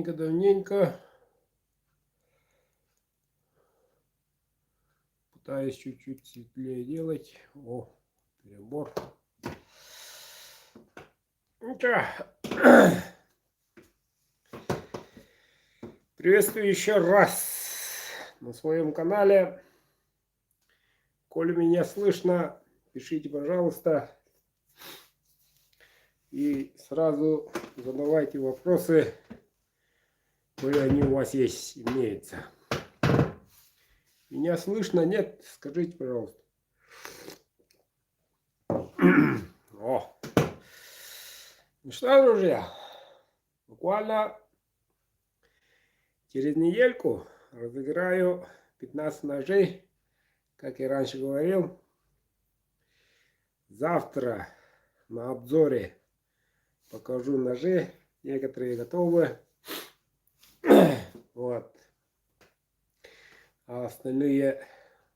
Давненько пытаюсь чуть-чуть светлее делать. О, перебор. Ничего. Приветствую еще раз на своем канале. Коли меня слышно, пишите, пожалуйста. И сразу задавайте вопросы, коли они у вас есть, имеются. Меня слышно? Нет? Скажите, пожалуйста. О. Ну что, друзья, буквально через недельку разыграю 15 ножей, как я раньше говорил. Завтра на обзоре покажу ножи, некоторые готовы. Вот. А остальные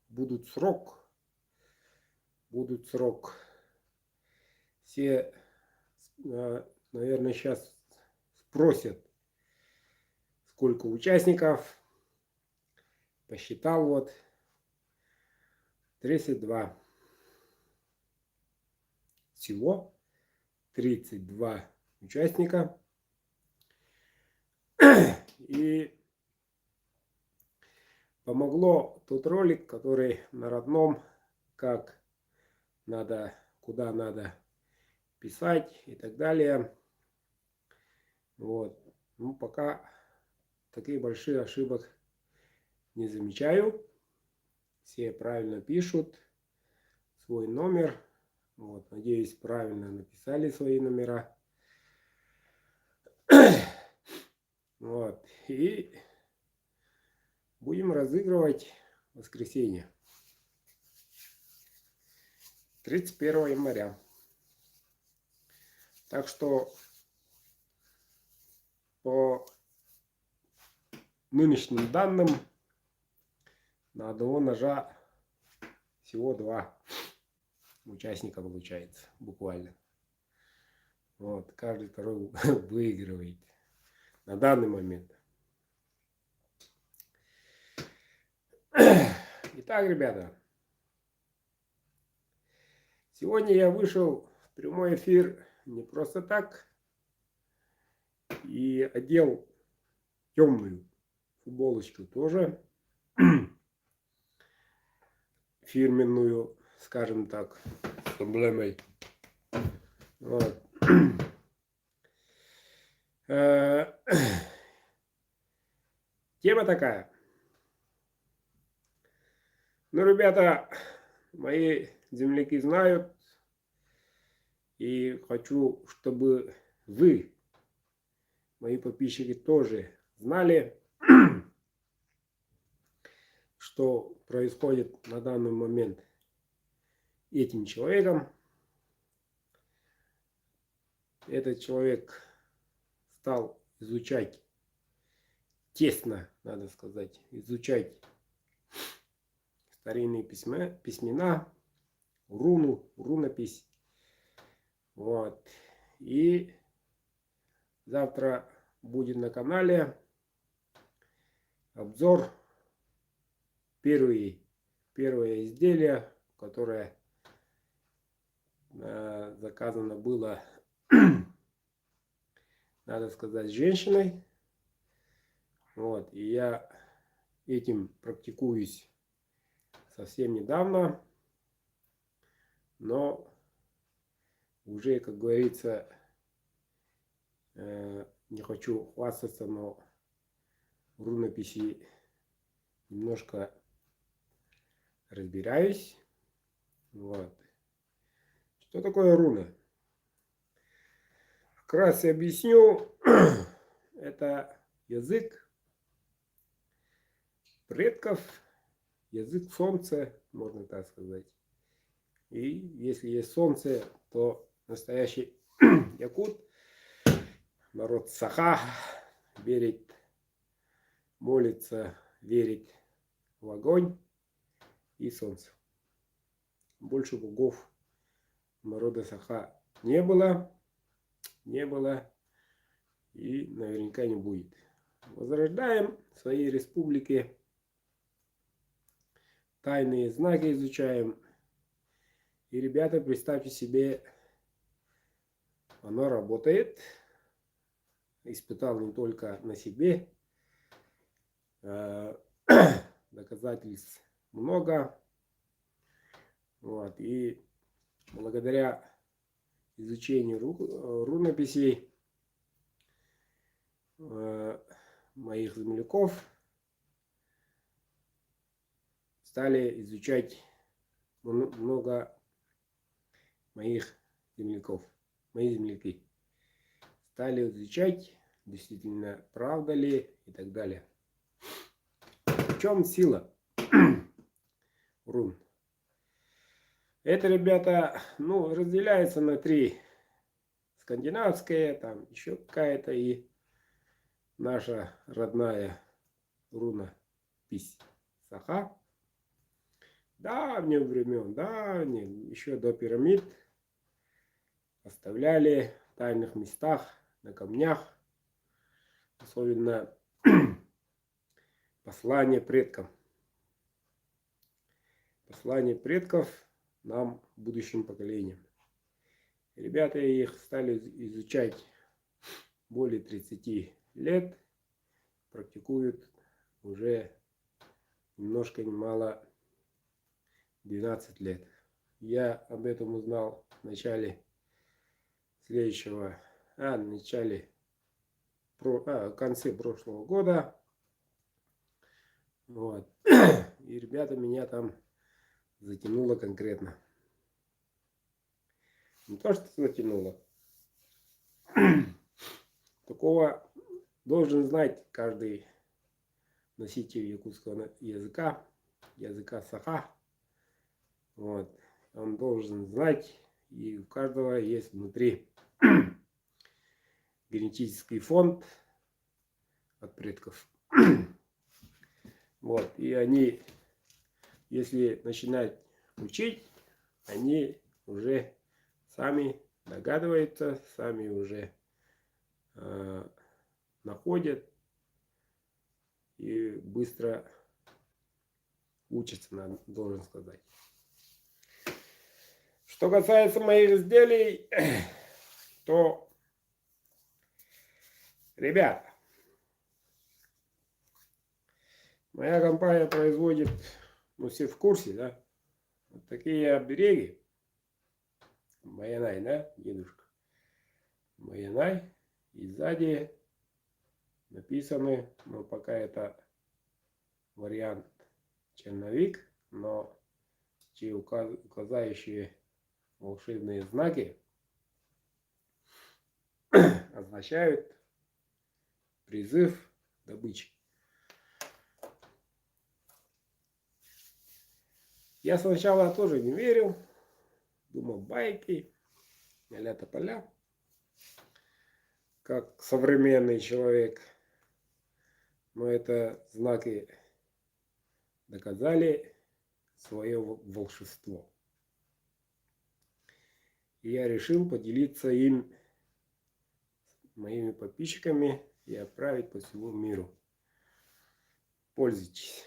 будут срок. Все, наверное, сейчас спросят, сколько участников. Посчитал вот. 32. Всего 32 участника. И помогло тот ролик, который на родном, как надо, куда надо писать и так далее. Вот. Ну, пока такие большие ошибок не замечаю. Все правильно пишут свой номер. Вот. Надеюсь, правильно написали свои номера. Вот. И будем разыгрывать в воскресенье. 31 января. Так что по нынешним данным на одного ножа всего 2 участника получается. Буквально. Вот. Каждый второй выигрывает. На данный момент. Итак, ребята. Сегодня я вышел в прямой эфир не просто так. И одел темную футболочку тоже. Фирменную, скажем так, с эмблемой. Вот. Тема такая. Ну, ребята, мои земляки знают. И хочу, чтобы вы, мои подписчики, тоже знали, что происходит на данный момент этим человеком. Этот человек стал изучать, тесно, надо сказать, изучать старинные письмена, рунопись. Вот. И завтра будет на канале обзор первое изделие, которое заказано было, надо сказать, женщиной. Вот. И я этим практикуюсь совсем недавно, но уже, как говорится, не хочу хвастаться, но в рунописи немножко разбираюсь. Вот. Что такое руна? Вкратце объясню. Это язык предков, язык солнца, можно так сказать. И если есть солнце, то настоящий якут, народ Саха, верит, молится, верит в огонь и солнце. Больше богов народа Саха не было и наверняка не будет. возрождаем свои республики, тайные знаки изучаем. И, ребята, представьте себе, оно работает. Испытал не только на себе. Доказательств много. Вот. И благодаря изучению рунописей моих земляков стали изучать много моих земляков. Мои земляки стали изучать, действительно, правда ли и так далее. В чем сила рун? Это, ребята, ну, разделяется на три. Скандинавская, там еще какая-то и наша родная рунопись Саха. Давних времен, еще до пирамид оставляли в тайных местах, на камнях, особенно послание предкам. Послание предков нам, будущим поколениям. Ребята их стали изучать более 30 лет, практикуют уже немножко немало 12 лет. Я об этом узнал в начале в конце прошлого года. Вот. И ребята меня там затянуло конкретно. Не то, что затянуло. Такого должен знать каждый носитель якутского языка Саха. Вот. Он должен знать, и у каждого есть внутри генетический фонд от предков. Вот. И они, если начинать учить, они уже сами догадываются, сами уже находят и быстро учатся, должен сказать. Что касается моих изделий, то, ребята, моя компания производит, ну все в курсе, да, вот такие обереги. Баянай, да, дедушка? Баянай. И сзади написаны, ну пока это вариант черновик, но те указывающие волшебные знаки означают призыв добычи. Я сначала тоже не верил, думал байки, а-ля тополя, как современный человек. Но это знаки доказали свое волшебство. И я решил поделиться им с моими подписчиками и отправить по всему миру. Пользуйтесь.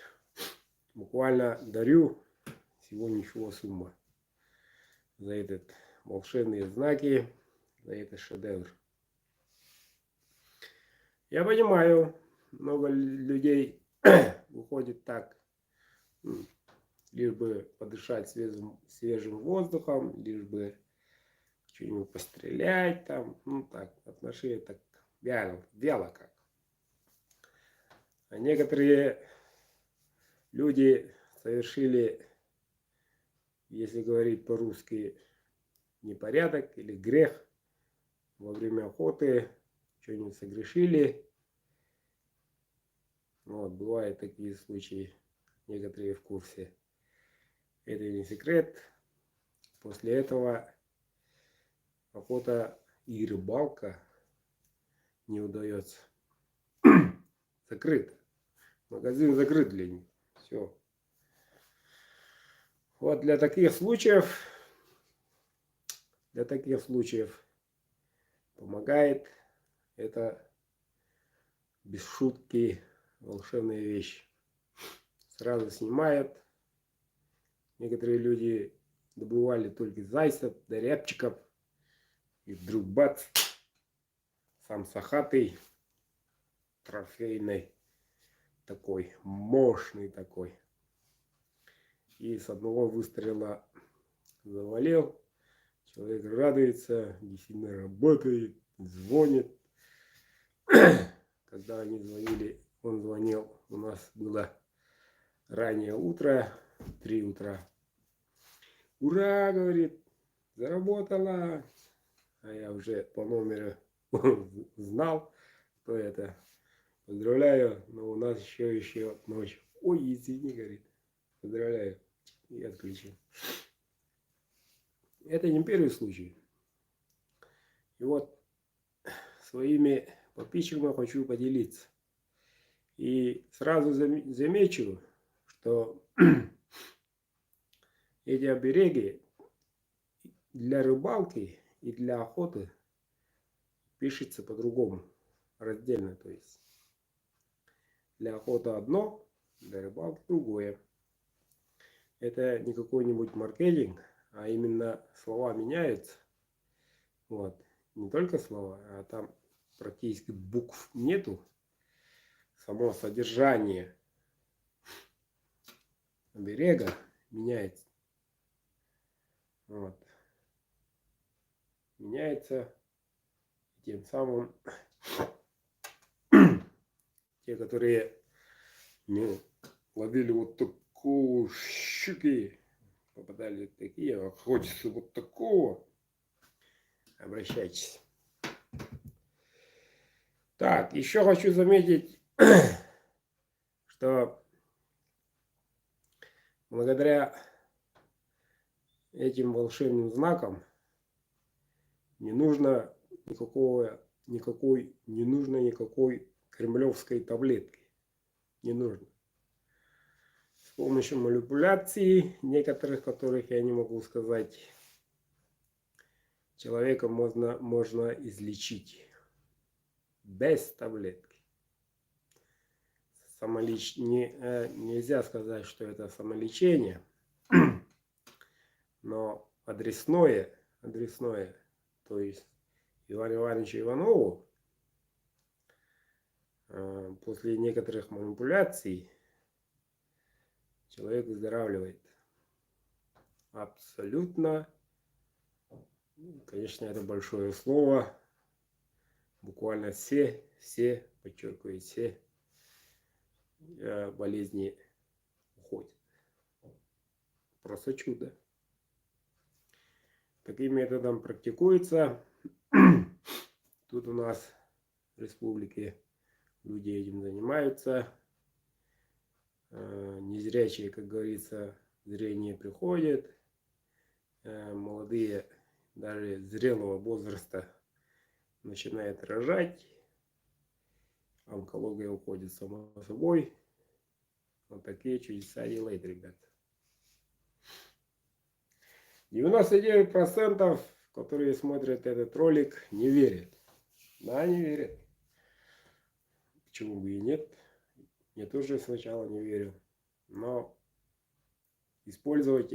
Буквально дарю всего ничего сумма за этот волшебные знаки, за этот шедевр. Я понимаю, много людей выходит так, лишь бы подышать свежим воздухом, лишь бы что-нибудь пострелять там, ну так, отношения так вяло как. А некоторые люди совершили, если говорить по-русски, непорядок или грех во время охоты, что-нибудь согрешили. Вот, бывают такие случаи, некоторые в курсе. Это не секрет. После этого охота и рыбалка не удается. Закрыт. Магазин закрыт для них. Все. Вот для таких случаев помогает это без шутки, волшебная вещь. Сразу снимает. Некоторые люди добывали только зайцев, да рябчиков. И вдруг бац, сам сахатый, трофейный, такой, мощный такой. И с одного выстрела завалил. Человек радуется, действительно работает, звонит. Когда они звонили, он звонил, у нас было раннее утро, 3 утра. Ура, говорит, заработала. А я уже по номеру знал, кто это. Поздравляю, но у нас еще ночь. Ой, извини, говорит. Поздравляю. И отключил. Это не первый случай. И вот своими подписчиками хочу поделиться. И сразу замечу, что эти обереги для рыбалки и для охоты пишется по-другому, раздельно. То есть для охоты одно, для рыбалки другое. Это не какой-нибудь маркетинг, а именно слова меняются. Вот. Не только слова, а там практически букв нету. Само содержание оберега меняется. Вот. Меняется. Тем самым те, которые ловили вот такого щуки, попадали такие, а хочется вот такого, обращайтесь. Так, еще хочу заметить, что благодаря этим волшебным знакам не нужно никакой кремлевской таблетки. Не нужно. С помощью манипуляций, некоторых которых я не могу сказать, человека можно излечить без таблетки. Нельзя сказать, что это самолечение, но адресное, то есть Ивану Ивановичу Иванову после некоторых манипуляций человек выздоравливает. Абсолютно. Конечно, это большое слово. Буквально все, подчеркиваю, все болезни уходят. Просто чудо. Таким методом практикуется. Тут у нас в республике люди этим занимаются. Незрячие, как говорится, зрение приходит. Молодые, даже зрелого возраста, начинают рожать. Онкология уходит само собой. Вот такие чудеса делает, ребят. 99%, которые смотрят этот ролик, не верят. Да, не верят. Почему бы и нет? Я тоже сначала не верил. Но использовав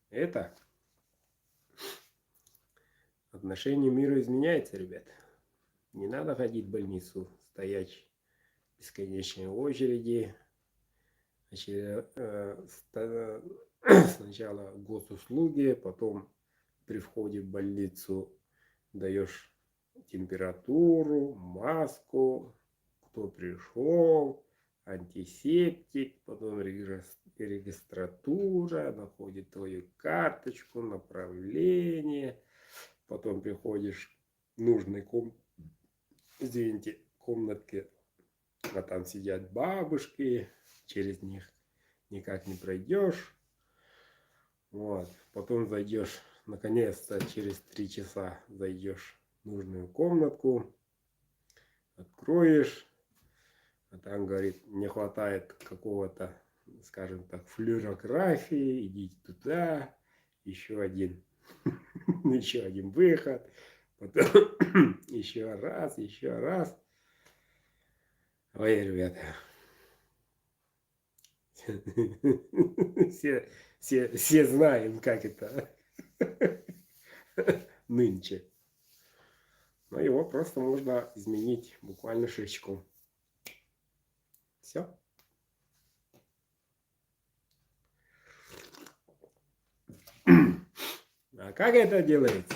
это, отношение мира изменяется, ребят. Не надо ходить в больницу, стоять в бесконечной очереди. Сначала госуслуги, потом при входе в больницу даешь температуру, маску, кто пришел, антисептик, потом регистратура, находит твою карточку, направление, потом приходишь в нужной комнатке, а там сидят бабушки, через них никак не пройдешь. Вот. Потом зайдешь, наконец-то через 3 часа зайдешь в нужную комнатку, откроешь, а там, говорит, не хватает какого-то, скажем так, флюорографии, идите туда, еще один выход, Потом еще раз, еще раз. Ой, ребята. Все знаем, как это нынче. Но его просто можно изменить буквально шишечку. Все. А как это делается?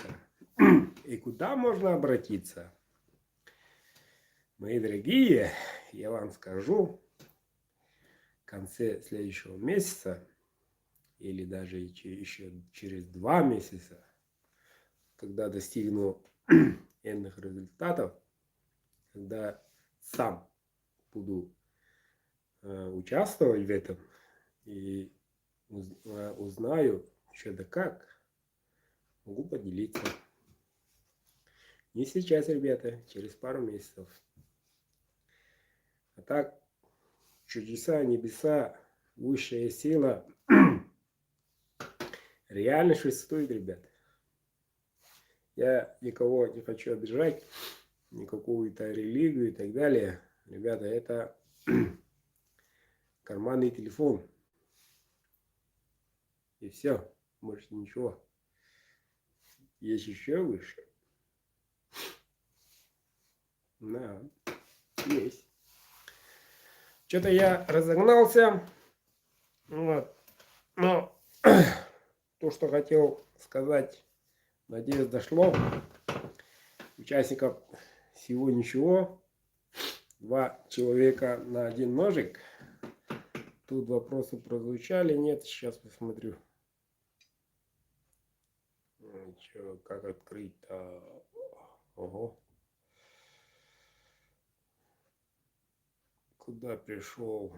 И куда можно обратиться? Мои дорогие, я вам скажу, в конце следующего месяца, или даже еще через 2 месяца, когда достигну энных результатов, когда сам буду участвовать в этом и узнаю, что да как, могу поделиться. Не сейчас, ребята, через пару месяцев. А так, чудеса, небеса, высшая сила реально существует, ребят. Я никого не хочу обижать, ни какую-то религию и так далее. Ребята, это карманный телефон. И все, больше ничего. Есть еще выше. Да, есть. Что-то я разогнался. Вот. Но то, что хотел сказать, надеюсь, дошло. Участников всего ничего. 2 человека на 1 ножик. Тут вопросы прозвучали. Нет, сейчас посмотрю. Че, как открыть-то? Ого. Куда пришел?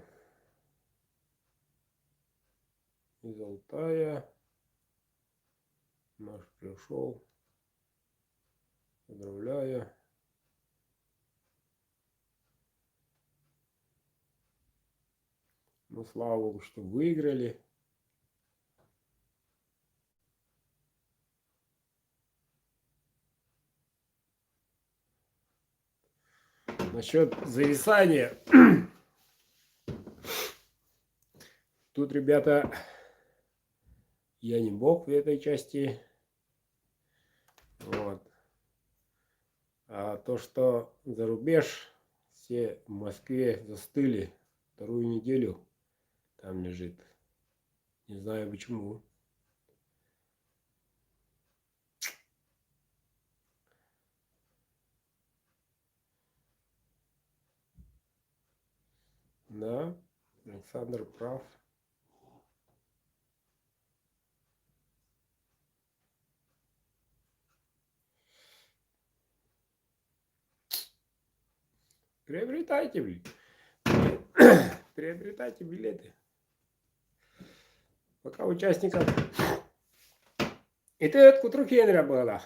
Из Алтая. Наш пришел. Поздравляю. Ну, слава богу, что выиграли. Насчет зависания. Тут, ребята, я не бог в этой части. Вот. А то, что за рубеж, все в Москве застыли 2-ю неделю, там лежит. Не знаю почему. Да, Александр прав. Приобретайте, блин. Приобретайте билеты. Пока участников. И ты от кутру Хенря была.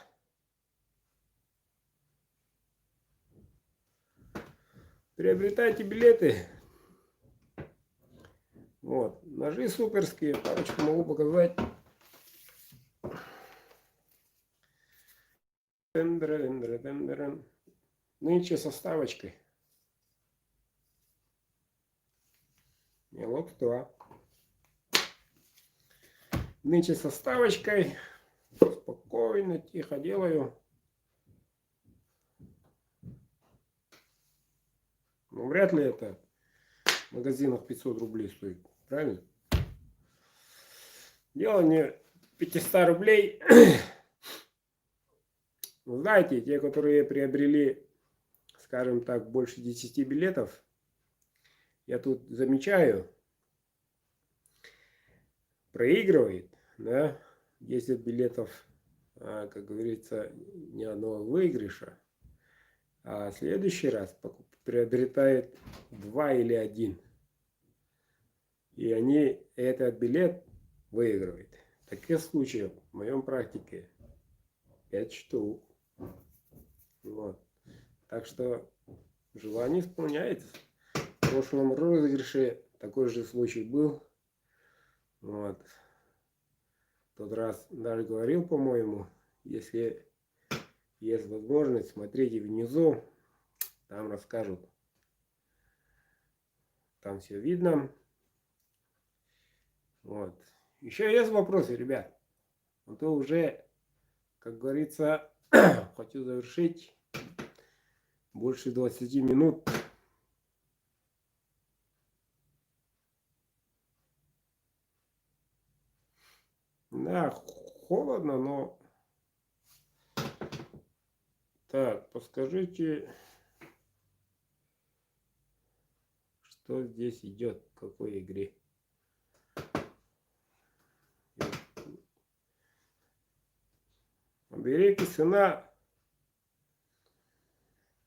Приобретайте билеты. Вот. Ножи суперские. Парочку могу показать. Нынче со ставочкой. Мелок 2. Нынче со ставочкой. Спокойно, тихо делаю. Ну, вряд ли это в магазинах 500 рублей стоит. Правильно? Дело не 500 рублей. Вы знаете, те, которые приобрели, скажем так, больше 10 билетов, я тут замечаю, проигрывает, да, 10 билетов, как говорится, ни одного выигрыша, а в следующий раз приобретает 2 или 1. И они этот билет выигрывают. Таких случаев в моем практике 5 штук. Вот. Так что желание исполняется. В прошлом розыгрыше такой же случай был. Вот. В тот раз даже говорил, по-моему, если есть возможность, смотрите внизу, там расскажут. Там все видно. Вот. Еще есть вопросы, ребят? А то уже, как говорится, хочу завершить. Больше 20 минут. Да, холодно, но... Так, подскажите, что здесь идет, в какой игре? Берите цена.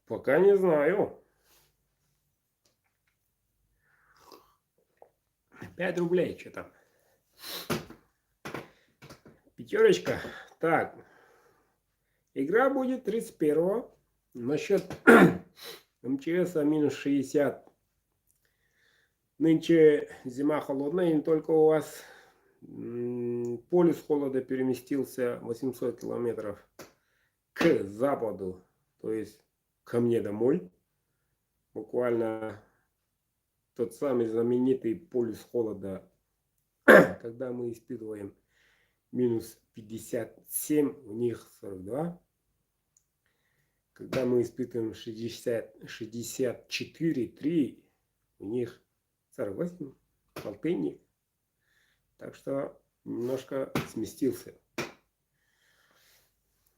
Пока не знаю. 5 рублей, что там? Пятерочка. Так. Игра будет 31-го. Насчет МЧС минус 60. Нынче зима холодная, и не только у вас. Полюс холода переместился 800 километров к западу, то есть ко мне домой. Буквально тот самый знаменитый полюс холода, когда мы испытываем минус 57, у них 42. Когда мы испытываем 64,3, у них 48, полтинник. Так что немножко сместился.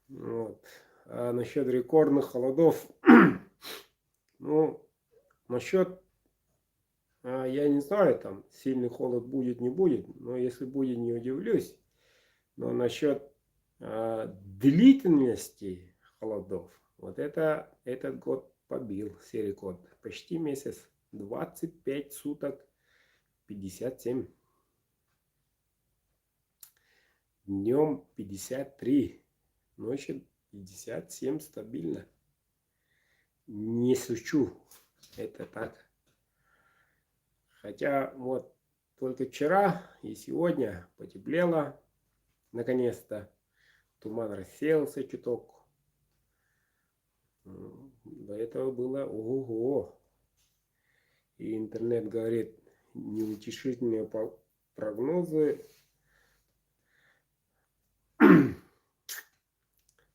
Вот. А насчет рекордных холодов, ну, насчет, я не знаю, там сильный холод будет, не будет, но если будет, не удивлюсь. Но насчет длительности холодов, вот это этот год побил все рекорд. Почти месяц, 25 суток, 57. Днем 53, ночью 57 стабильно. Не шучу, это так. Хотя вот только вчера и сегодня потеплело, наконец-то. Туман рассеялся чуток. До этого было ого-го. И интернет говорит, неутешительные прогнозы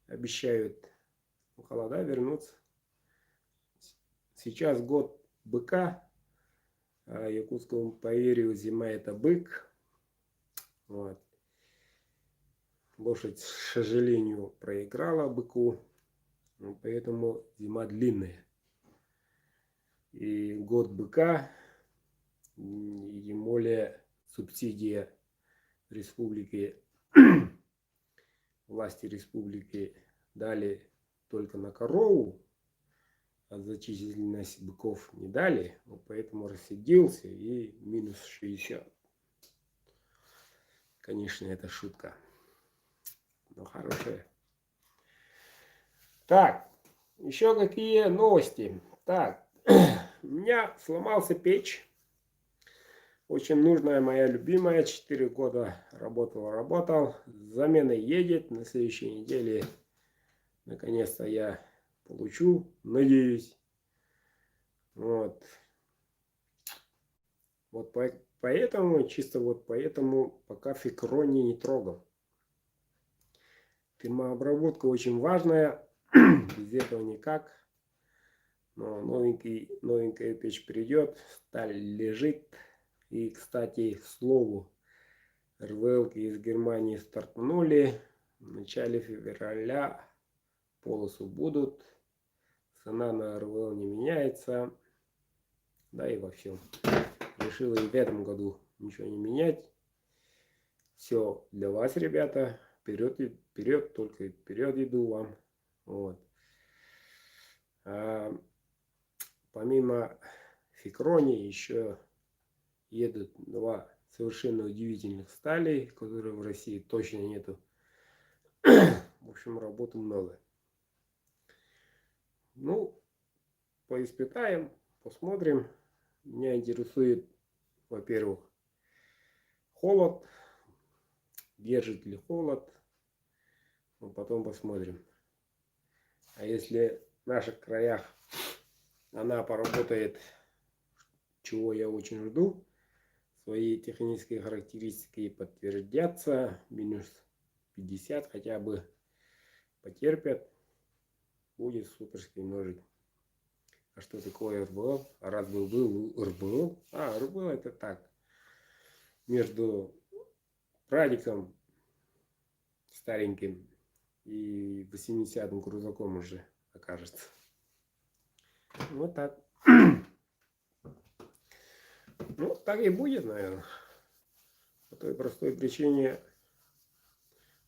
обещают холода вернуться. Сейчас год быка. А якутскому поверью зима это бык. Вот. Лошадь, к сожалению, проиграла быку. Поэтому зима длинная. И год быка, и тем более субсидия республики, власти республики дали только на корову, а за численность быков не дали, поэтому рассердился и минус 60. Конечно, это шутка, но хорошая. Так, еще какие новости? Так, у меня сломался печь. Очень нужная, моя любимая. 4 года работал. Замена едет. На следующей неделе наконец-то я получу, надеюсь. Вот. Вот поэтому, чисто вот поэтому пока Фикрони не трогал. Термообработка очень важная. Без этого никак. Но новенькая печь придет. Сталь лежит. И, кстати, к слову, РВЛ-ки из Германии стартанули. В начале февраля полосу будут. Цена на РВЛ не меняется. Да и во всем. Решил и в этом году ничего не менять. Все для вас, ребята. Вперед, вперед, только вперед иду вам. Вот. Помимо Фикрони еще едут два совершенно удивительных сталей, которые в России точно нету. В общем, работы много. Ну, поиспытаем, посмотрим. Меня интересует, во-первых, холод. Держит ли холод. Но потом посмотрим. А если в наших краях она поработает, чего я очень жду, свои технические характеристики подтвердятся, минус 50 хотя бы потерпят, будет суперский ножик. А что такое РБЛ? А раз был РБЛ? А, РБЛ это так. Между прадиком стареньким и 80-м крузаком уже окажется. Вот так. Ну, так и будет, наверное. По той простой причине,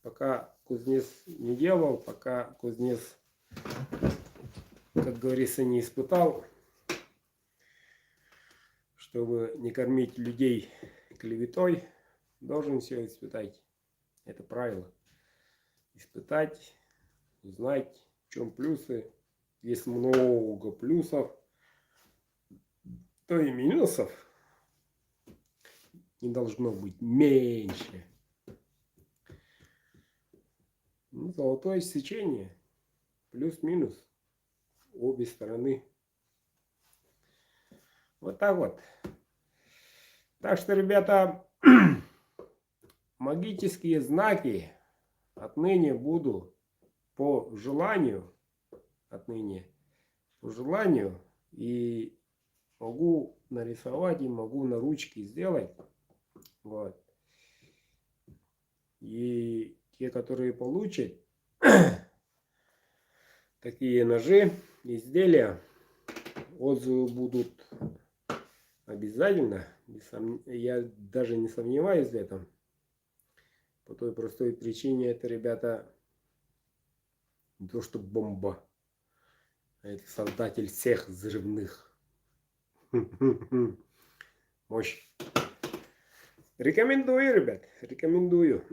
пока кузнец не делал, пока кузнец, как говорится, не испытал, чтобы не кормить людей клеветой, должен все испытать. Это правило. Испытать, узнать, в чем плюсы. Есть много плюсов, то и минусов не должно быть меньше. Ну, золотое сечение. Плюс-минус. Обе стороны. Вот так вот. Так что, ребята, магические знаки отныне буду по желанию. Отныне по желанию. И могу нарисовать, и могу на ручке сделать. Вот. И те, которые получат такие ножи, изделия, отзывы будут обязательно. Я даже не сомневаюсь в этом. По той простой причине, это, ребята, не то что бомба, а это создатель всех взрывных. Мощь. Рекомендую, ребят, рекомендую.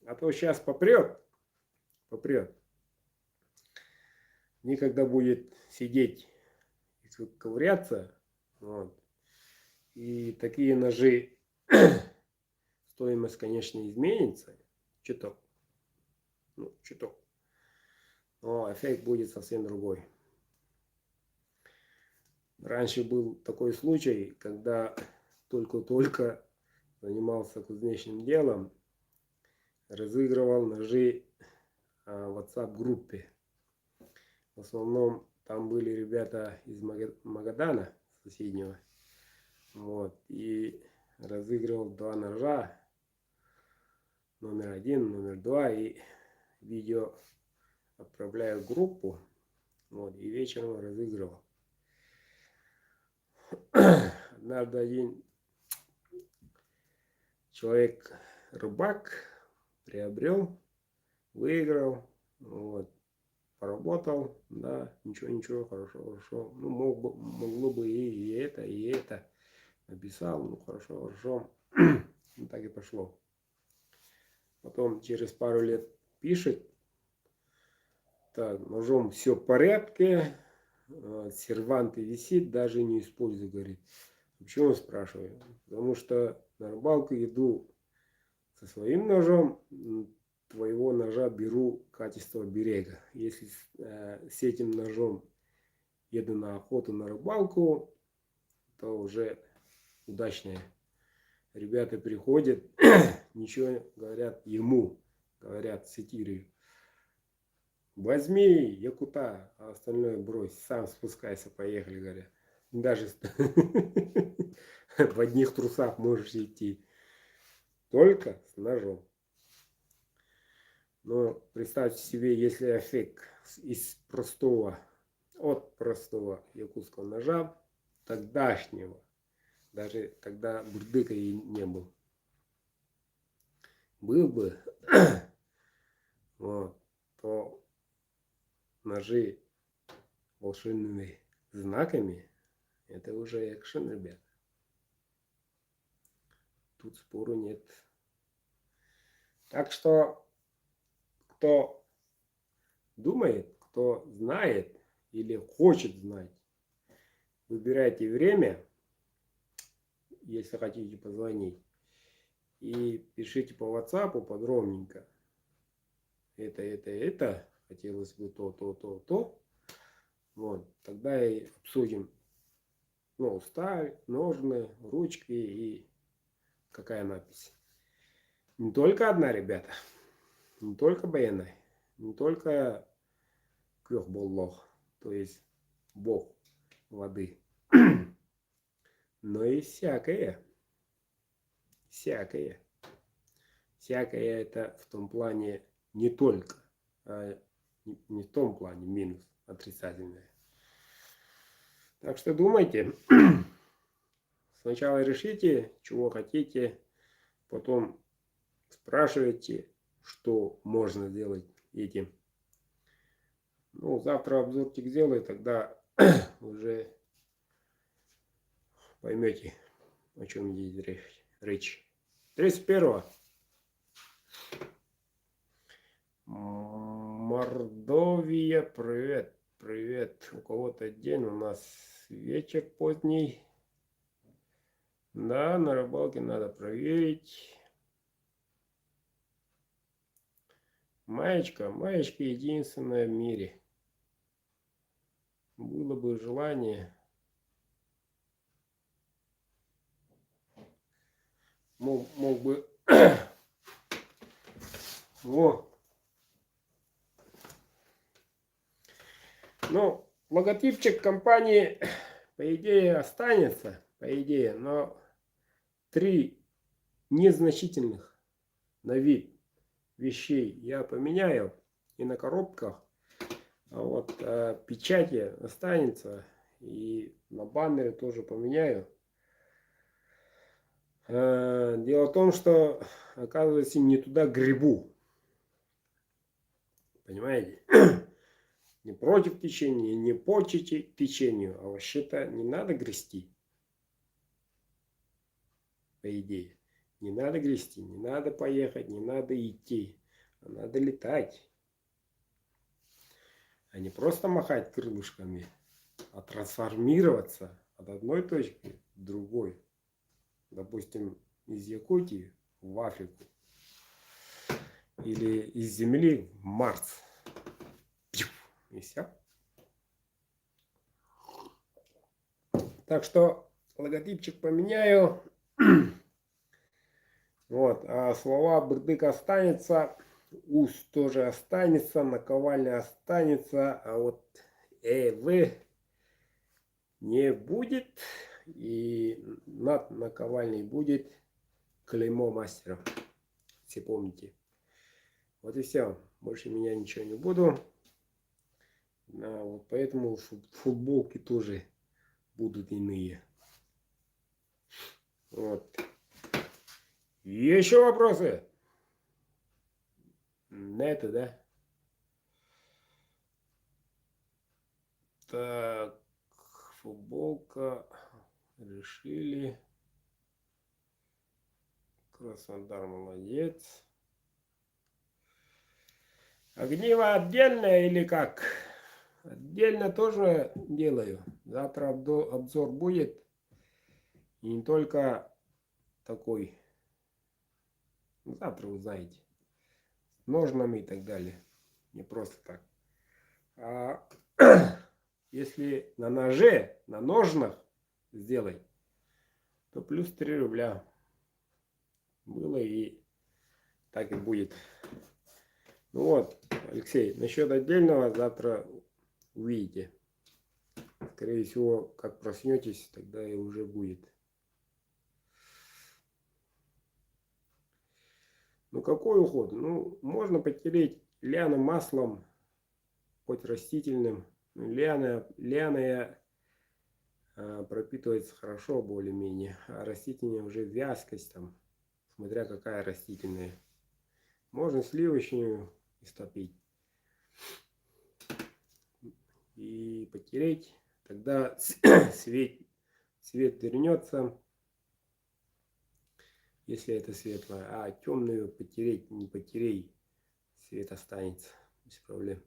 А то сейчас попрет. Некогда будет сидеть и ковыряться. Вот. И такие ножи, стоимость, конечно, изменится. Чуток. Ну, чуток. Но эффект будет совсем другой. Раньше был такой случай, когда только-только занимался кузнечным делом, разыгрывал ножи в WhatsApp группе. В основном там были ребята из Магадана соседнего. Вот. И разыгрывал два ножа. Номер 1, номер 2. И видео отправляю в группу. Вот. И вечером разыгрывал. Однажды один человек, рыбак, приобрел, выиграл. Вот. Поработал, да, ничего, хорошо. Ну, могло бы и это. Написал, ну, хорошо. Ну, так и пошло. Потом через пару лет пишет, так, ножом все в порядке, сервант висит, даже не использую, говорит. Почему, спрашиваю? Потому что на рыбалку иду со своим ножом, твоего ножа беру качество берега. Если с этим ножом еду на охоту, на рыбалку, то уже удачные. Ребята приходят, ничего говорят ему, говорят Сетирию. Возьми якута, а остальное брось, сам спускайся, поехали, говорят. Даже в одних трусах можешь идти. Только с ножом. Но представьте себе, если эффект из простого, от простого якутского ножа, тогдашнего, даже когда бурдыка и не был бы, вот, то ножи волшебными знаками, это уже экшен, ребят. Тут спору нет. Так что, кто думает, кто знает или хочет знать, выбирайте время, если хотите позвонить, и пишите по WhatsApp подробненько. Это. хотелось бы то. Вот, тогда и обсудим, ну, сталь, ножны, ручки и какая надпись. Не только одна, ребята, не только баянай, не только кёхболлох, то есть бог воды, но и всякое. Всякое. Всякое это в том плане не только, а не в том плане минус, отрицательное. Так что думайте. Сначала решите, чего хотите, потом спрашивайте, что можно сделать этим. Ну, завтра обзорчик сделаю, тогда уже поймете, о чем идет речь. 31-го. Мордовия, привет, привет. У кого-то день, у нас вечер поздний. Да, на рыбалке надо проверить. Маечка, маечка единственная в мире. Было бы желание. Мог бы... Во. Ну, логотипчик компании, по идее, останется. По идее, но 3 незначительных на вид вещей я поменяю и на коробках. А вот печати останется. И на баннере тоже поменяю. Дело в том, что, оказывается, не туда гребу. Понимаете? Не против течения, не по течению. А вообще-то не надо грести. По идее. Не надо грести, не надо поехать, не надо идти. А надо летать. А не просто махать крылышками, а трансформироваться от одной точки к другой. Допустим, из Якутии в Африку. Или из Земли в Марс. И все. Так что логотипчик поменяю. Вот. А слова бырдык останется. Ус тоже останется. Наковальня останется. А вот вы не будет. И над наковальней будет клеймо мастера. Все помните. Вот и все. Больше меня ничего не буду. Вот поэтому футболки тоже будут иные. Вот. Еще вопросы? На это, да? Так, футболка. Решили. Краснодар молодец. Огниво отдельно или как? Отдельно тоже делаю. Завтра обзор будет. И не только такой. Завтра узнаете. С ножнами и так далее. Не просто так. А если на ноже, на ножнах сделать, то плюс 3 рубля. Было и так и будет. Ну вот, Алексей, насчет отдельного завтра увидите. Скорее всего, как проснетесь, тогда и уже будет. Ну какой уход? Ну, можно потереть лианой маслом, хоть растительным. Лианая пропитывается хорошо более-менее. А растительная уже вязкость там, смотря какая растительная. Можно сливочную истопить. И потереть. Тогда цвет вернется. Если это светлое. А темную потереть, не потерей. Цвет останется. Без проблем.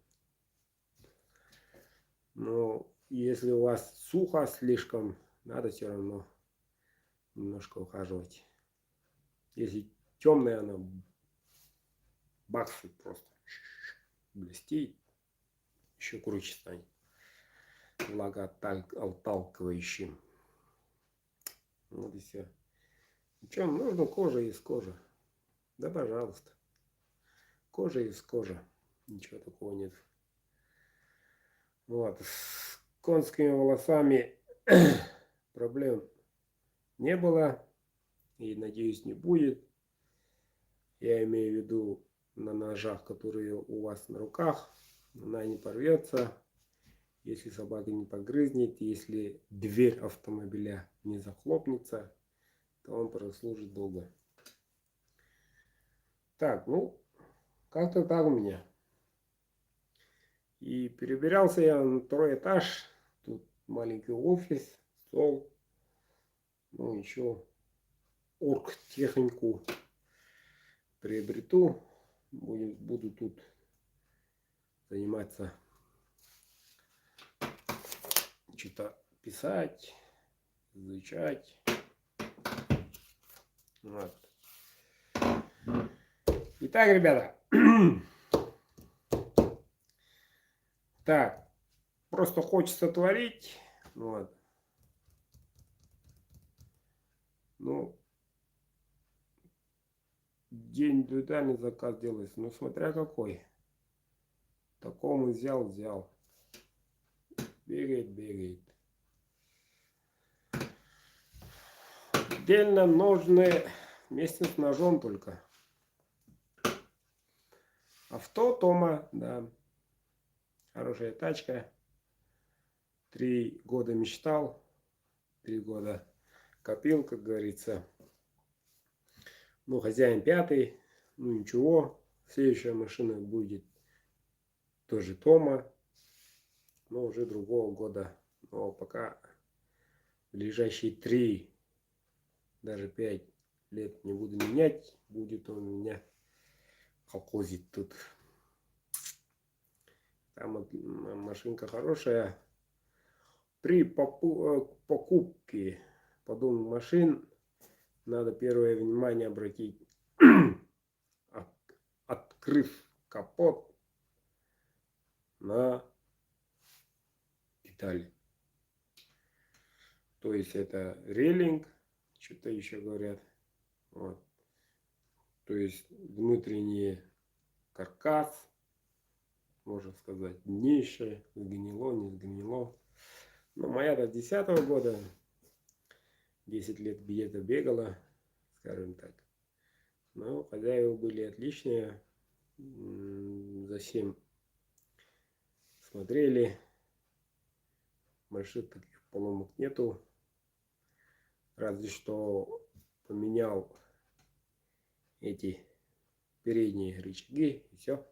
Но если у вас сухо слишком, надо все равно немножко ухаживать. Если темная, она баксит просто. Блестит. еще круче станет. Влагоотталкивающим. Вот и все. Что, нужно кожа из кожи. Да, пожалуйста. Кожа из кожи. Ничего такого нет. Вот. С конскими волосами проблем не было. И, надеюсь, не будет. Я имею в виду на ножах, которые у вас на руках. Она не порвется. Если собака не погрызнет. Если дверь автомобиля не захлопнется, то он прослужит долго. Так, ну, как-то так у меня. И перебирался я на второй этаж. Тут маленький офис, стол. Ну, еще оргтехнику приобрету. Буду тут заниматься, что-то писать, изучать. Вот. Итак, ребята. Так, просто хочется творить. Вот. Ну, день индивидуальный заказ делается. Ну, смотря какой. Такому взял. Бегает. Отдельно ножны вместе с ножом только. Авто Тома, да. Хорошая тачка. 3 года мечтал. 3 года копил, как говорится. Ну, хозяин 5-й. Ну, ничего. Следующая машина будет тоже Тома. Но уже другого года. Но пока ближайшие 3, даже 5 лет не буду менять. Будет он у меня колхозит тут. Там машинка хорошая. При покупке подобных машин надо первое внимание обратить, открыв капот, на детали. То есть это рейлинг, что-то еще говорят. Вот. То есть внутренний каркас, можно сказать, днище, сгнило, не сгнило. Но моя-то 10-го года, 10 лет где-то бегала, скажем так. Но хозяева были отличные. За 7 смотрели. Больших таких поломок нету. Разве что поменял эти передние рычаги и все.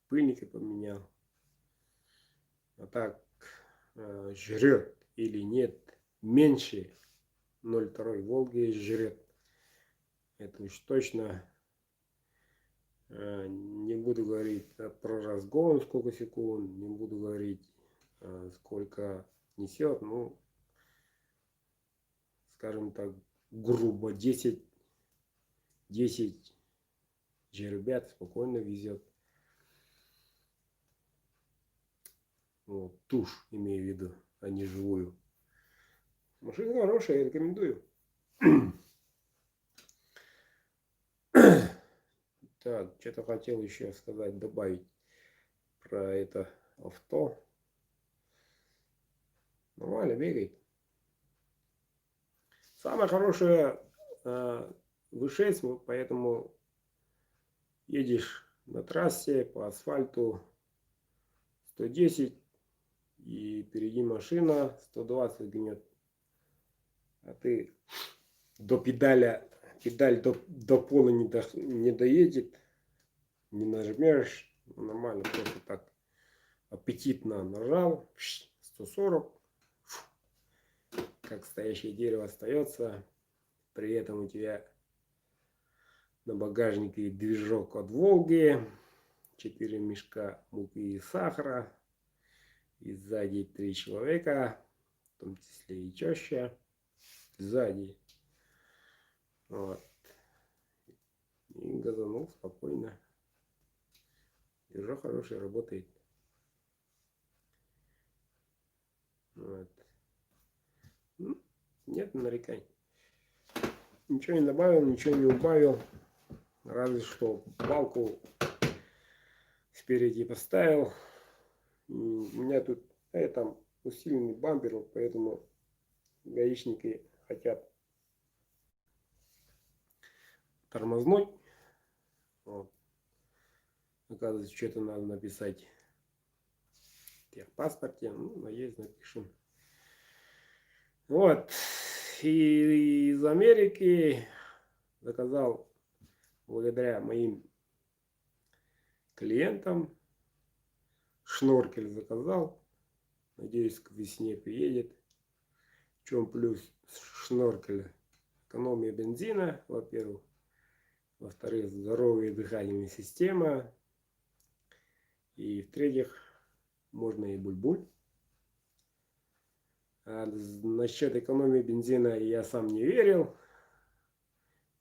Пыльники поменял. А так жрет или нет меньше 0,2 Волги жрет. Это уж точно. Не буду говорить про разгон, сколько секунд, не буду говорить, сколько несет. Ну, скажем так, грубо 10 жеребят спокойно везет. Вот, тушь имею в виду, а не живую. Машина хорошая, я рекомендую. Так, что-то хотел еще сказать, добавить про это авто. Нормально бегает. Самое хорошее V6, поэтому едешь на трассе по асфальту 110 и впереди машина 120 гнет. А ты до педаль до пола не доедет, не нажмешь, нормально, просто так аппетитно нажал, 140, как стоящее дерево остается, при этом у тебя на багажнике движок от Волги, 4 мешка муки и сахара, и сзади 3 человека, в том числе и теща, сзади. Вот. И газанул спокойно. Уже хороший, работает. Вот. Ну, нет нареканий. Ничего не добавил, ничего не убавил. Разве что балку спереди поставил. И у меня тут там усиленный бампер, вот поэтому гаишники хотят тормознуть. Вот. Оказывается, что-то надо написать в техпаспорте. Ну, надеюсь, напишем. Вот. И из Америки заказал, благодаря моим клиентам, шноркель заказал. Надеюсь, к весне приедет. В чем плюс шноркеля? Экономия бензина, во-первых. Во-вторых, здоровая дыхательная система. И в-третьих, можно и буль-буль. А насчет экономии бензина я сам не верил.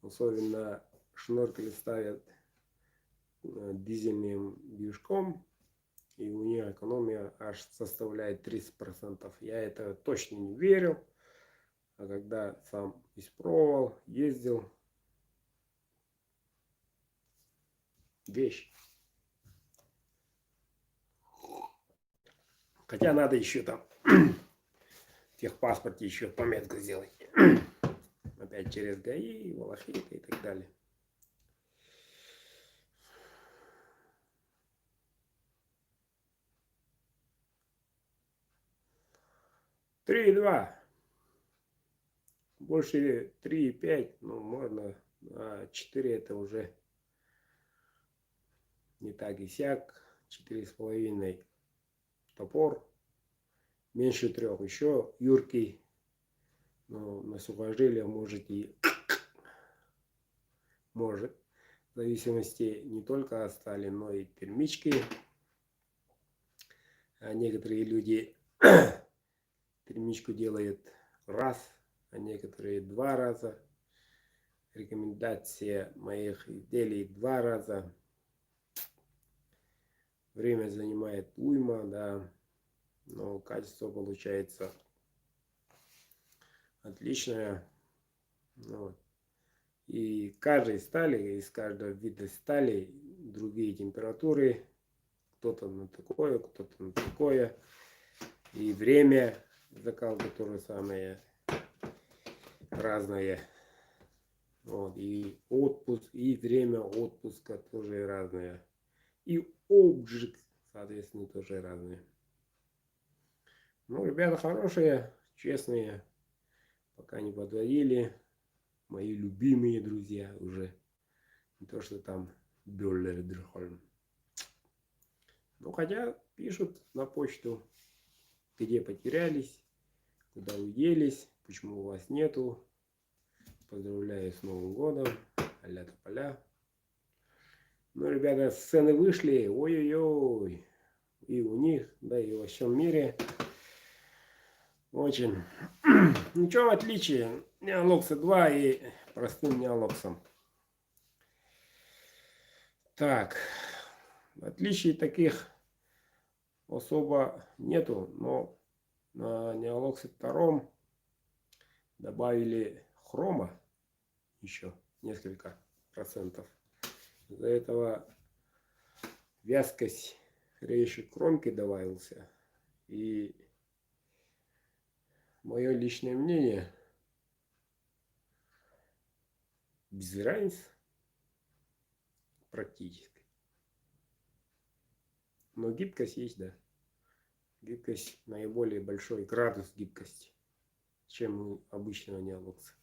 Особенно шноркель ставят дизельным движком. И у нее экономия аж составляет 30%. Я это точно не верил. А когда сам испробовал, ездил, вещь. Хотя надо еще там в техпаспорте еще пометку сделать. Опять через ГАИ, волокиты и так далее. Три и два. Больше 3,5, ну можно, а 4 это уже не так и сяк. 4,5 топор. Меньше 3 еще юркий. Но на сухожилие может и может. В зависимости не только от стали, но и термички. А некоторые люди термичку делают раз, а некоторые 2 раза. Рекомендация моих изделий 2 раза. Время занимает уйма, да, но качество получается отличное. Вот. И каждой стали, из каждого вида стали другие температуры. Кто-то на такое, кто-то на такое. И время закалки тоже самое разное. Вот. И отпуск, и время отпуска тоже разное. И обжиг, соответственно, тоже разные. Ну, ребята хорошие, честные, пока не подводили. Мои любимые друзья уже. Не то, что там Бюллер, Дрхольм. Ну, хотя пишут на почту, где потерялись, куда уделись, почему у вас нету. Поздравляю с Новым годом, аля-тополя. Ну, ребята, сцены вышли, ой-ой-ой. И у них, да и во всем мире. Очень. Ничего отличия Неолокса 2 и простым Неолоксом. Так, отличий таких особо нету, но на Неолоксе 2 добавили хрома еще несколько процентов. Из-за этого вязкость режущей кромки добавился. И мое личное мнение, без разницы практически. Но гибкость есть, да. Гибкость наиболее большой градус гибкости, чем у обычного Неолокса.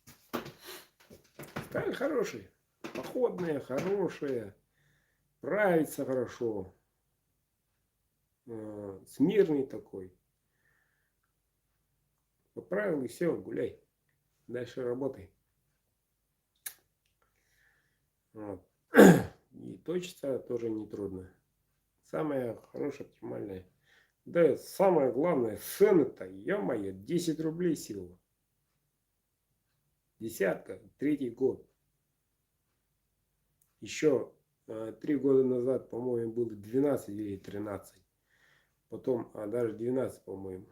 Сталь хорошая, походная, хорошая, правится хорошо, смирный такой. Поправил и все, гуляй. Дальше работай. Вот. И точится тоже нетрудно. Самое хорошее, оптимальное. Да, самое главное, цены-то, ё-моё, 10 рублей всего. Десятка, 3-й год. Еще 3 года назад, по-моему, было 12 или 13. Потом, даже 12, по-моему.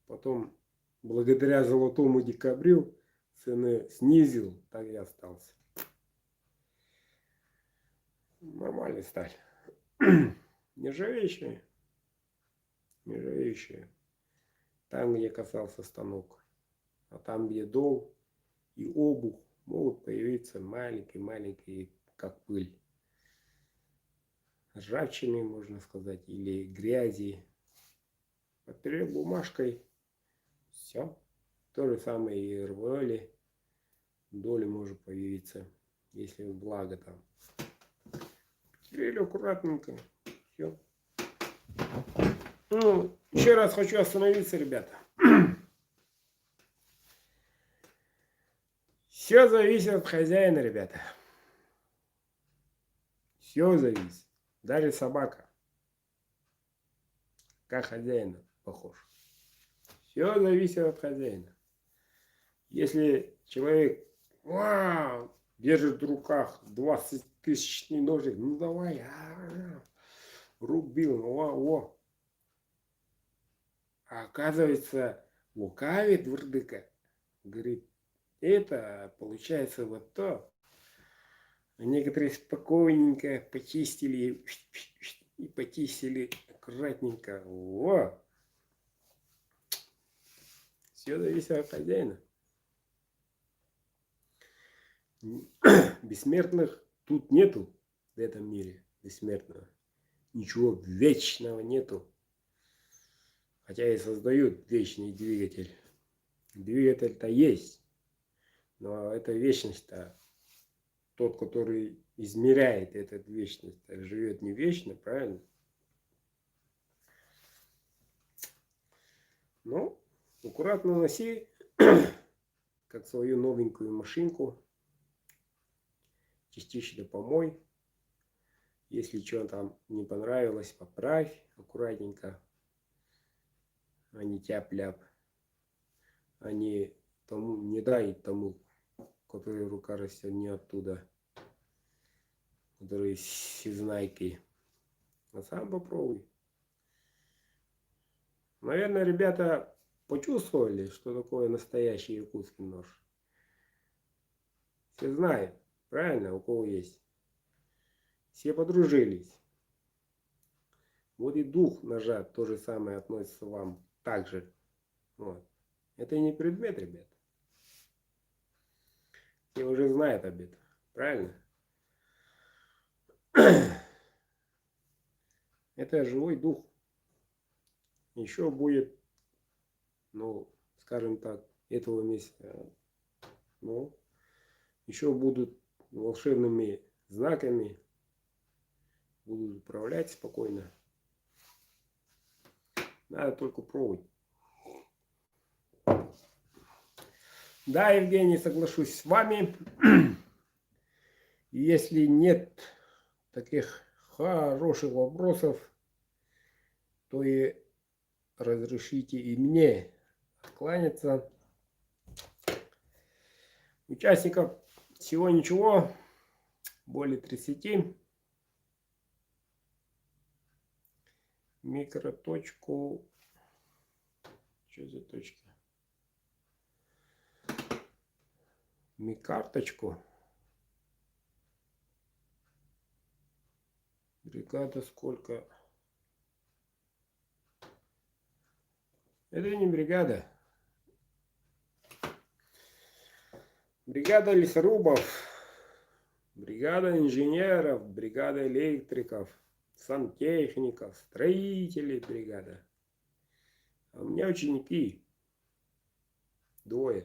Потом, благодаря золотому декабрю, цены снизил, так и остался. Нормальная сталь. Нержавеющая. Нержавеющая. Там, где касался станок. А там, где дол и обух, могут появиться маленькие, как пыль. Ржавчины, можно сказать, или грязи. Потерел бумажкой. Все. То же самое и рволи. Доли может появиться, если влага там. Потерели аккуратненько. Все. Ну, еще раз хочу остановиться, ребята. Все зависит от хозяина, ребята. Все зависит. Даже собака. Как хозяина похож. Все зависит от хозяина. Если человек держит в руках 20-тысячный ножик, ну давай, рубил, А оказывается, лукавит владыка. Говорит, это получается вот то. А некоторые спокойненько почистили и почистили аккуратненько. Все зависит от хозяина. Бессмертных тут нету в этом мире. Бессмертного. Ничего вечного нету. Хотя и создают вечный двигатель. Двигатель-то есть. Но это вечность-то. Тот, который измеряет эту вечность, живет не вечно, правильно? Ну, аккуратно носи, как свою новенькую машинку. Частично помой. Если что там не понравилось, поправь аккуратненько. А не тяп-ляп. А не тому, не дай тому, который рука растет не оттуда. Который с всезнайкой. А сам попробуй. Наверное, ребята почувствовали, что такое настоящий якутский нож. Все знают, правильно, у кого есть. Все подружились. Вот и дух ножа то же самое относится вам также. Вот. Это не предмет, ребят. Все уже знают об этом. Правильно? Это живой дух. Еще будет, ну, скажем так, этого месяца, ну, еще будут волшебными знаками, будут управлять спокойно. Надо только пробовать. Да, Евгений, соглашусь с вами. Если нет таких хороших вопросов, то и разрешите и мне откланяться. Участников всего ничего, более 30. Микроточку. Что за точка? Микарточку. Бригада сколько? Это не бригада. Бригада лесорубов, бригада инженеров, бригада электриков, сантехников, строителей бригада. А у меня ученики. 2.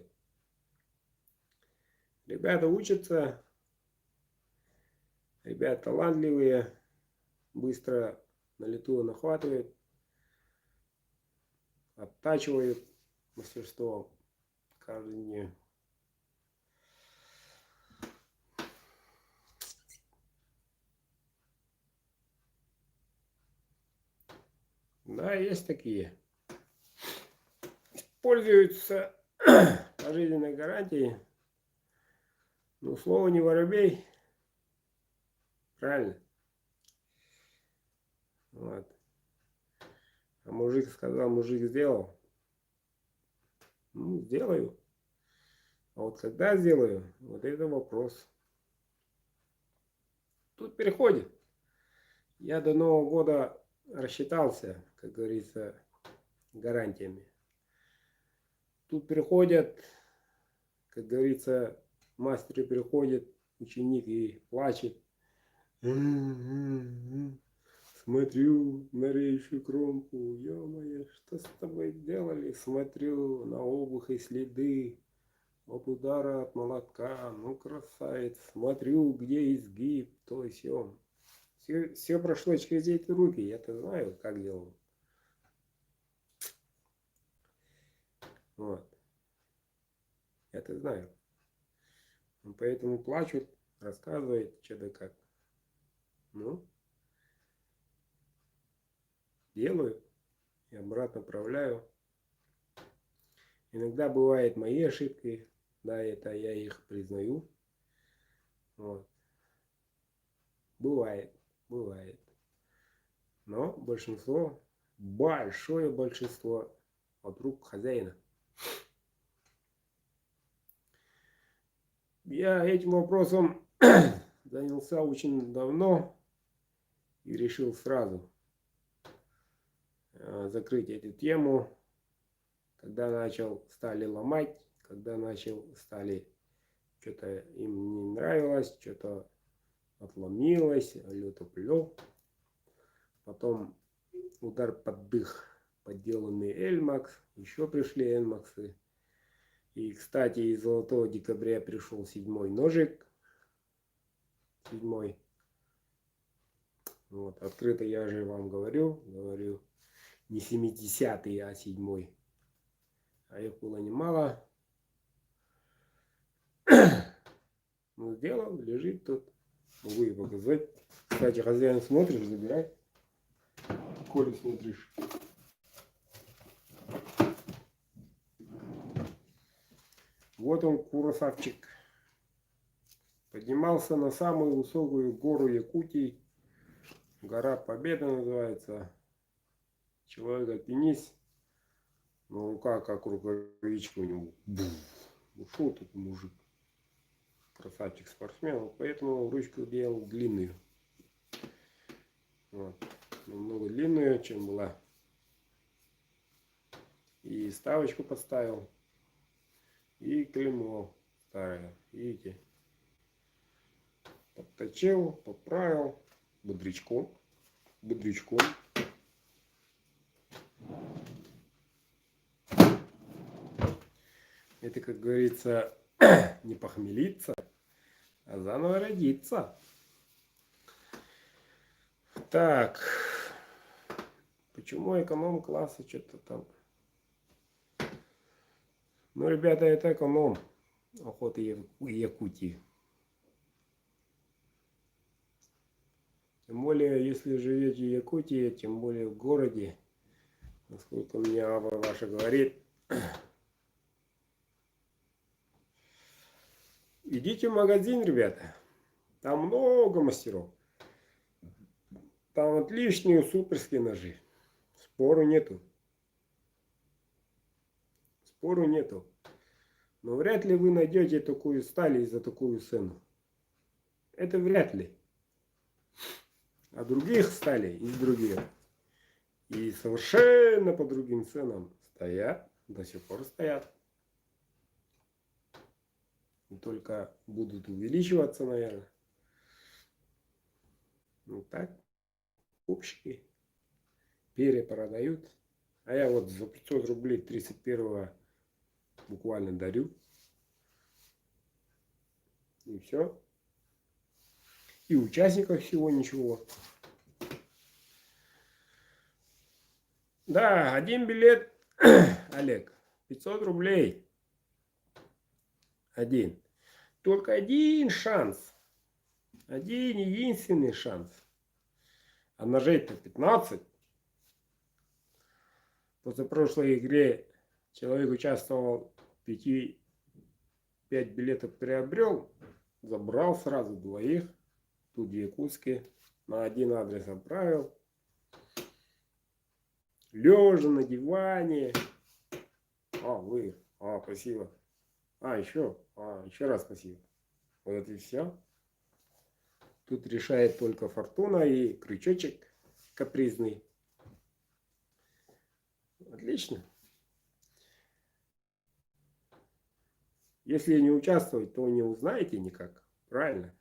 Ребята учатся. Ребята талантливые. Быстро на лету нахватывают. Оттачивают мастерство каждый день. Да, есть такие. Пользуются пожизненной гарантией. Но слово не воробей. Правильно. Вот. А мужик сказал, мужик сделал. Ну, сделаю. А вот когда сделаю, вот это вопрос. Тут переходит. Я до Нового года рассчитался, как говорится, гарантиями. Тут приходят, как говорится, мастер приходит, ученик и плачет. Смотрю на речью кромку, ё-моё, что с тобой делали? Смотрю на обух и следы от удара от молотка, ну красавец. Смотрю, где изгиб, то и сё. Все прошло через эти руки, я-то знаю, как делал. Вот. Я-то знаю. Поэтому плачут, рассказывают, что да как. Ну, делаю и обратно отправляю. Иногда бывают мои ошибки, да, это я их признаю. Вот. Бывает, бывает. Но большинство, большое большинство от рук хозяина. Я этим вопросом занялся очень давно и решил сразу закрыть эту тему, когда стали ломать, когда стали, что-то им не нравилось, что-то отломилось, лё-топлё. Потом удар под дых, подделанный Эльмакс, еще пришли Эльмаксы. И, кстати, из Золотого Декабря пришел 7-й ножик. 7-й. Вот, открыто я же вам говорю, не 70-й, а 7-й. А их было немало. Ну, сделал, лежит тут. Могу и показать. Кстати, хозяин, смотришь, забирай. Коли смотришь. Вот он, красавчик. Поднимался на самую высокую гору Якутии. Гора Победы называется. Человек альпинист. Но рука как рукавичка у него. Ушел такой мужик. Красавчик спортсмен. Поэтому ручку делал длинную. Вот. Намного длинную, чем была. И ставочку поставил. И клеймо старое. Видите? Подточил, поправил. Бодрячком. Бодрячком. Это, как говорится, не похмелиться, а заново родиться. Так. Почему эконом-класса что-то там? Ну, ребята, это эконом. Охота Якутии. Тем более, если живете в Якутии, тем более в городе, насколько мне Ава ваша говорит, идите в магазин, ребята. Там много мастеров. Там отличные суперские ножи. Спору нету. Спору нету. Но вряд ли вы найдете такую сталь и за такую цену. Это вряд ли. А других сталей из других. И совершенно по другим ценам стоят. До сих пор стоят. И только будут увеличиваться, наверное. Ну так. Купщики перепродают. А я вот за 500 рублей 31-го буквально дарю. И все. И участников всего ничего. Да, один билет, Олег, 500 рублей. Один. Только один шанс. Один единственный шанс. А ножей-то 15. В позапрошлой игре человек участвовал, 5 билетов приобрел, забрал сразу двоих. Тут в Якутске. На один адрес отправил. лежа на диване. Вы. Спасибо. Еще раз спасибо. Вот и все. Тут решает только фортуна и крючочек капризный. Отлично. Если не участвовать, то не узнаете никак. Правильно?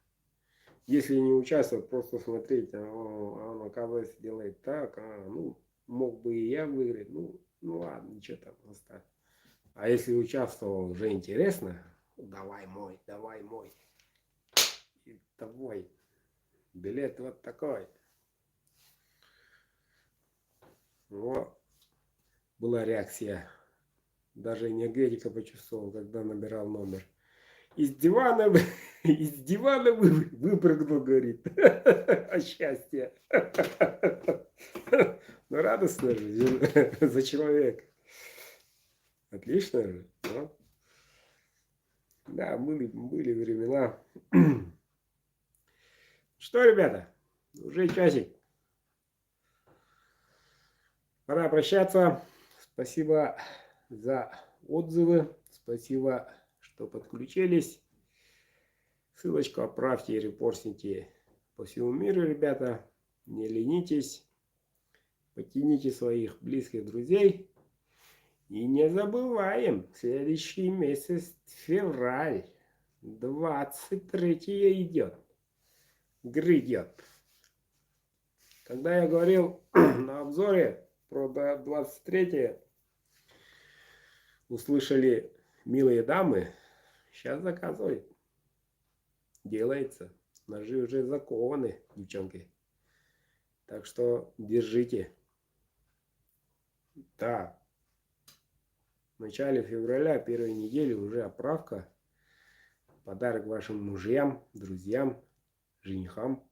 Если не участвовать, просто смотреть, он, оказывается, делает так, мог бы и я выиграть. Ну ладно, ничего там, оставь. А если участвовал, уже интересно, давай мой. И давай. Билет вот такой. Вот. Была реакция. Даже энергетика почувствовал, когда набирал номер. Из дивана выпрыгнул, говорит. От счастья. Ну, радостно же за человека. Отлично же. Да, были времена. Что, ребята, уже часик. Пора прощаться. Спасибо за отзывы. Спасибо, что подключились. Ссылочку отправьте и репостните по всему миру, ребята. Не ленитесь. Потяните своих близких друзей. И не забываем, следующий месяц, февраль, 23 идет. Грядет. Когда я говорил на обзоре про 23, услышали милые дамы, сейчас заказывают. Делается. Ножи уже закованы, девчонки. Так что держите. Да. В начале февраля, первой недели уже отправка. Подарок вашим мужьям, друзьям, женихам.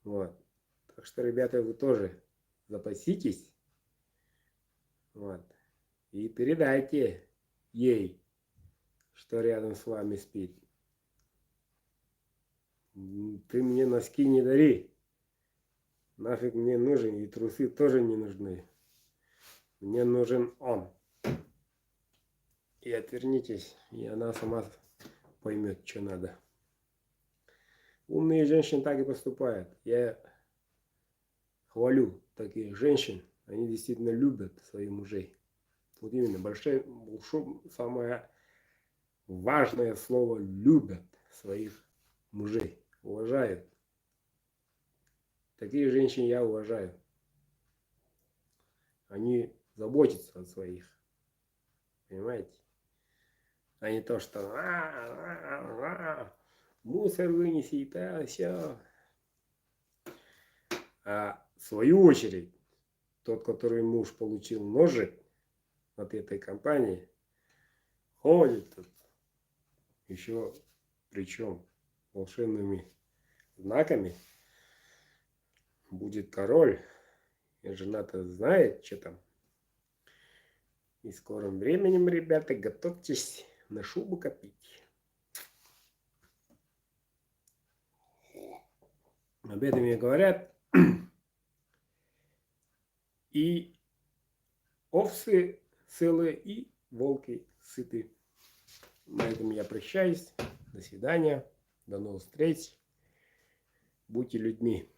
Вот. Так что, ребята, вы тоже запаситесь. Вот. И передайте ей, что рядом с вами спит. Ты мне носки не дари. Нафиг мне нужен, и трусы тоже не нужны. Мне нужен он. И отвернитесь, и она сама поймет, что надо. Умные женщины так и поступают. Я хвалю таких женщин. Они действительно любят своих мужей. Вот именно, самое важное слово — любят своих мужей. Уважают. Такие женщины я уважаю. Они заботятся о своих. Понимаете? А не то, что мусор вынеси, да, все. А в свою очередь, тот, который муж получил ножик от этой компании, ходит тут еще, причем волшебными знаками, будет король. И жена-то знает, что там. И в скором временем, ребята, готовьтесь на шубу копить. Об этом мне говорят. И овцы целые, и волки сыты. На этом я прощаюсь. До свидания. До новых встреч. Будьте людьми.